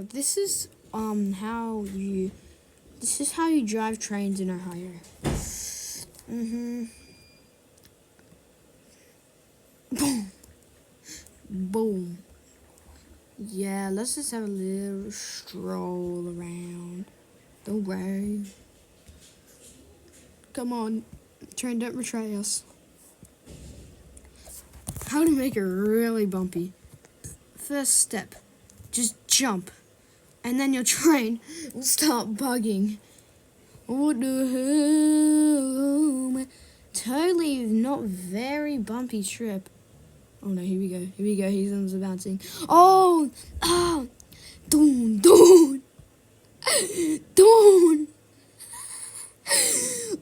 This is how you drive trains in Ohio. Boom. Boom. Yeah, let's just have a little stroll around. Don't worry. Come on, train, don't betray us. How to make it really bumpy. First step, just jump. And then your train will start bugging. What the hell, man? Totally not very bumpy trip. Oh no, here we go. He's on the bouncing. Oh! Doon!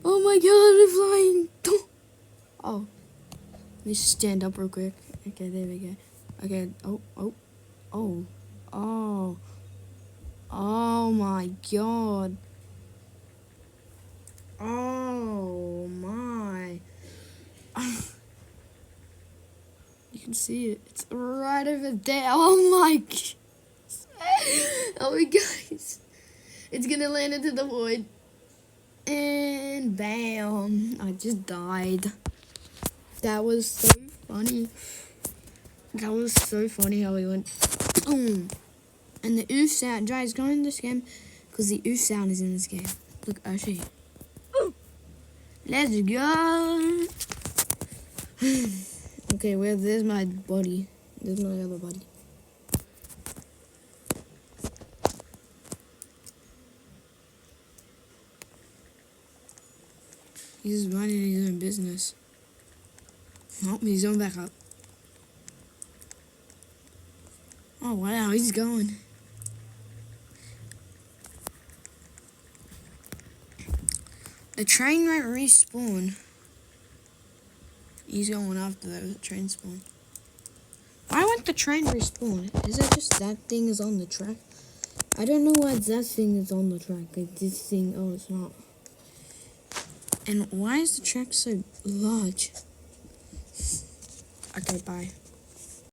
Oh my god, I'm flying! Doon. Oh. Let me stand up real quick. Okay, there we go. Okay, Oh my god. Oh my. You can see it. It's right over there. Oh my. Oh my guys. It's gonna land into the void. And bam. I just died. That was so funny. That was so funny how we went boom. And the oof sound. Guys, go in this game because the oof sound is in this game. Look, actually. Let's go. Okay, well, there's my buddy. There's my other buddy. He's just minding his own business. Oh, he's going back up. Oh, wow, he's going. The train won't respawn. He's going after the train spawn. Why won't the train respawn? Is it just that thing is on the track? I don't know why that thing is on the track. Like this thing, oh, it's not. And why is the track so large? Okay, bye.